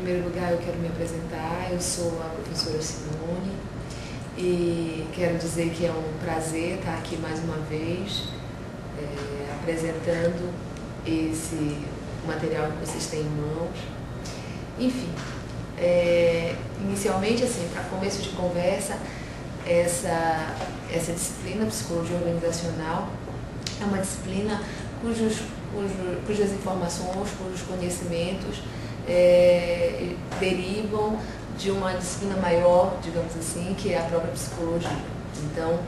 primeiro lugar, eu quero me apresentar. Eu sou a professora Simone e quero dizer que é um prazer estar aqui mais uma vez apresentando esse material que vocês têm em mãos. Enfim, inicialmente, assim, para começo de conversa, essa disciplina, Psicologia Organizacional, é uma disciplina cujas informações, cujos conhecimentos derivam de uma disciplina maior, digamos assim, que é a própria psicologia. Então,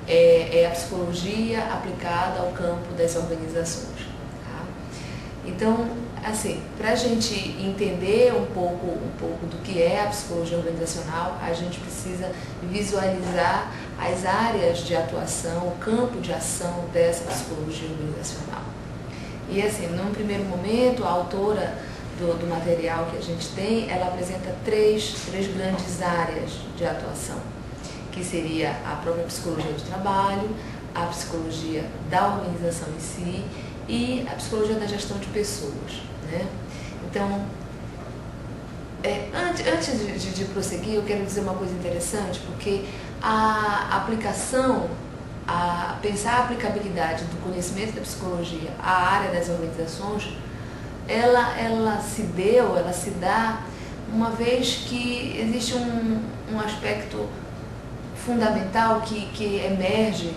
é a psicologia aplicada ao campo das organizações. Tá? Então, assim, para a gente entender um pouco do que é a psicologia organizacional, a gente precisa visualizar as áreas de atuação, o campo de ação dessa psicologia organizacional. E assim, num primeiro momento, a autora do material que a gente tem, ela apresenta três grandes áreas de atuação, que seria a própria psicologia do trabalho, a psicologia da organização em si e a psicologia da gestão de pessoas, né? Então, antes de prosseguir, eu quero dizer uma coisa interessante, porque a aplicação, pensar a aplicabilidade do conhecimento da psicologia à área das organizações, ela se dá uma vez que existe um aspecto fundamental que emerge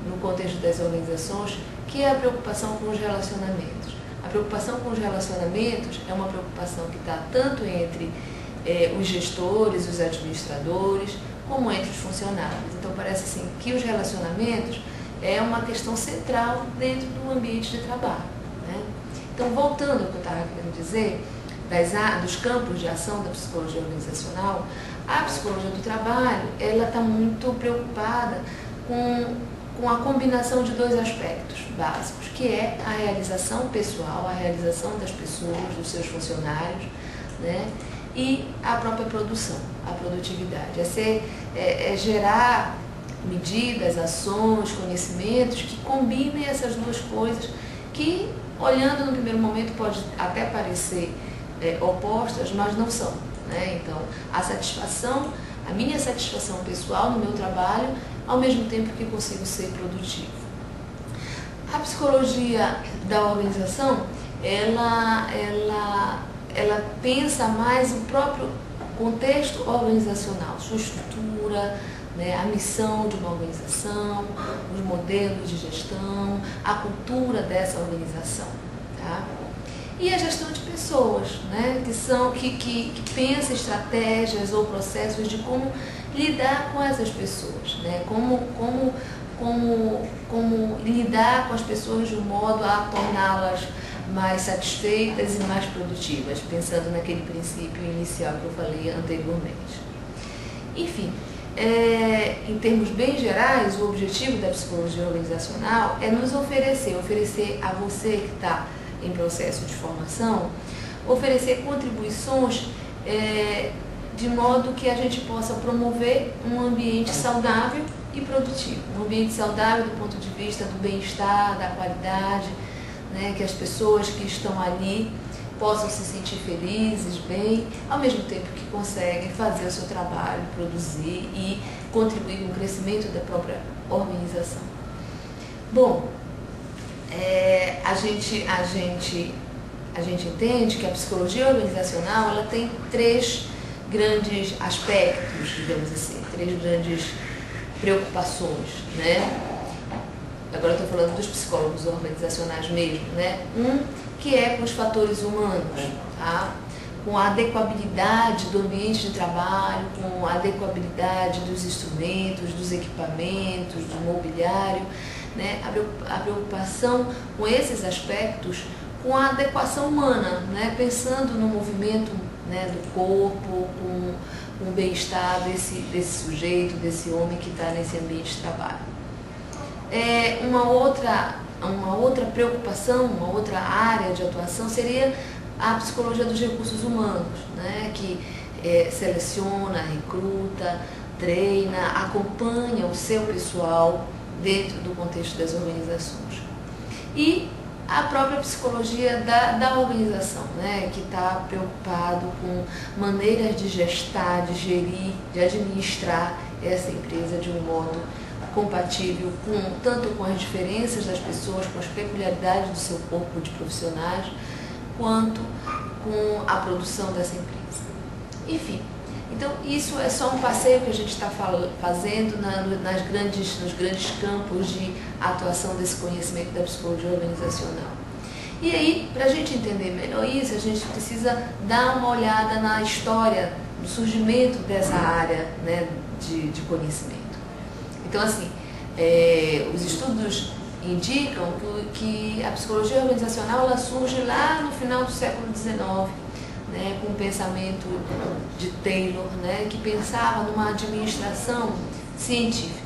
no contexto das organizações, que é a preocupação com os relacionamentos. A preocupação com os relacionamentos é uma preocupação que está tanto entre os gestores, os administradores, como entre os funcionários. Então parece assim que os relacionamentos é uma questão central dentro do ambiente de trabalho, né? Então, voltando ao que eu estava querendo dizer, dos campos de ação da psicologia organizacional, a psicologia do trabalho, ela está muito preocupada com a combinação de dois aspectos básicos, que é a realização pessoal, a realização das pessoas, dos seus funcionários, né? E a própria produção, a produtividade. É gerar medidas, ações, conhecimentos que combinem essas duas coisas que, olhando no primeiro momento, pode até parecer opostas, mas não são, né? Então, a minha satisfação pessoal no meu trabalho, ao mesmo tempo que consigo ser produtivo. A psicologia da organização, ela pensa mais o próprio contexto organizacional, sua estrutura, né, a missão de uma organização, os modelos de gestão, a cultura dessa organização, tá? E a gestão de pessoas, né, que pensa estratégias ou processos de como lidar com essas pessoas, né, como lidar com as pessoas de um modo a torná-las mais satisfeitas e mais produtivas, pensando naquele princípio inicial que eu falei anteriormente. Enfim, em termos bem gerais, o objetivo da psicologia organizacional é nos oferecer a você que está em processo de formação, oferecer contribuições de modo que a gente possa promover um ambiente saudável e produtivo. Um ambiente saudável do ponto de vista do bem-estar, da qualidade, né, que as pessoas que estão ali possam se sentir felizes, bem, ao mesmo tempo que conseguem fazer o seu trabalho, produzir e contribuir com o crescimento da própria organização. Bom, a gente entende que a psicologia organizacional ela tem três grandes aspectos, digamos assim, três grandes preocupações, né? Agora eu estou falando dos psicólogos organizacionais mesmo, né? Que é com os fatores humanos, tá? Com a adequabilidade do ambiente de trabalho, com a adequabilidade dos instrumentos, dos equipamentos, do mobiliário, né? A preocupação com esses aspectos, com a adequação humana, né? Pensando no movimento, né, do corpo, com o bem-estar desse sujeito, desse homem que está nesse ambiente de trabalho. Uma outra preocupação, uma outra área de atuação seria a psicologia dos recursos humanos, né, que seleciona, recruta, treina, acompanha o seu pessoal dentro do contexto das organizações. E a própria psicologia da organização, né, que está preocupado com maneiras de gestar, de gerir, de administrar essa empresa de um modo compatível tanto com as diferenças das pessoas, com as peculiaridades do seu corpo de profissionais, quanto com a produção dessa empresa. Enfim, então isso é só um passeio que a gente está fazendo nos grandes campos de atuação desse conhecimento da psicologia organizacional. E aí, para a gente entender melhor isso, a gente precisa dar uma olhada na história do surgimento dessa área, né, de conhecimento. Então, assim, os estudos indicam que a psicologia organizacional ela surge lá no final do século XIX, né, com o pensamento de Taylor, né, que pensava numa administração científica.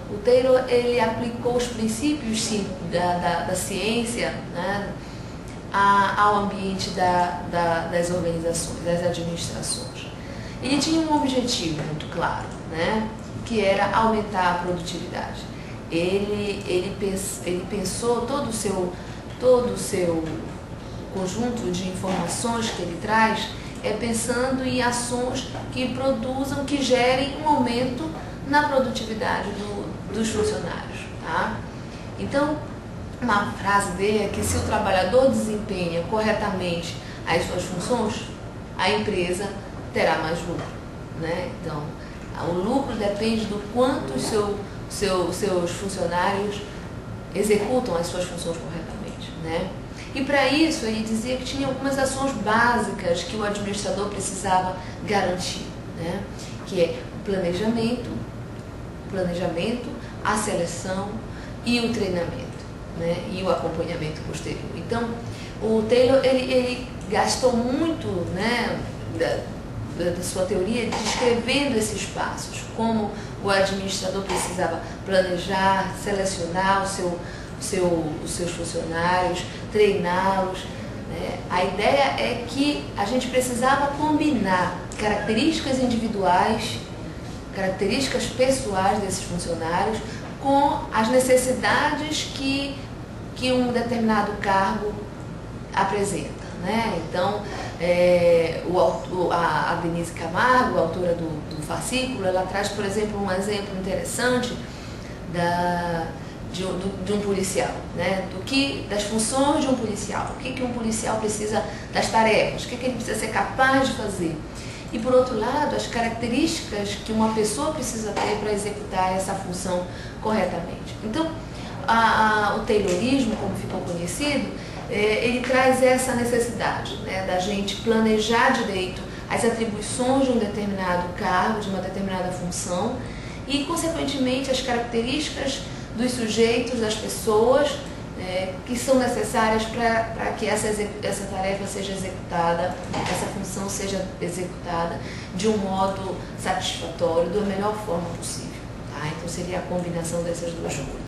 O Taylor ele aplicou os princípios da ciência, né, ao ambiente das organizações, das administrações. Ele tinha um objetivo muito claro, né, que era aumentar a produtividade. Ele pensou todo o seu conjunto de informações que ele traz pensando em ações que produzam, que gerem um aumento na produtividade dos funcionários. Tá? Então, uma frase dele é que se o trabalhador desempenha corretamente as suas funções, a empresa terá mais lucro. Né? Então, o lucro depende do quanto os seus funcionários executam as suas funções corretamente. Né? E para isso ele dizia que tinha algumas ações básicas que o administrador precisava garantir, né? Que é o planejamento, a seleção e o treinamento, né? E o acompanhamento posterior. Então, o Taylor ele gastou muito, né, da sua teoria descrevendo esses passos, como o administrador precisava planejar, selecionar os seus funcionários, treiná-los. Né? A ideia é que a gente precisava combinar características individuais, características pessoais desses funcionários com as necessidades que um determinado cargo apresenta. Né? Então, a Denise Camargo, a autora do fascículo, ela traz, por exemplo, um exemplo interessante de um policial, né? Das funções de um policial, o que um policial precisa, das tarefas, o que ele precisa ser capaz de fazer. E, por outro lado, as características que uma pessoa precisa ter para executar essa função corretamente. Então, o Taylorismo, como ficou conhecido, ele traz essa necessidade, né, da gente planejar direito as atribuições de um determinado cargo, de uma determinada função e, consequentemente, as características dos sujeitos, das pessoas que são necessárias para que essa tarefa seja executada, essa função seja executada de um modo satisfatório, da melhor forma possível. Tá? Então seria a combinação dessas duas coisas.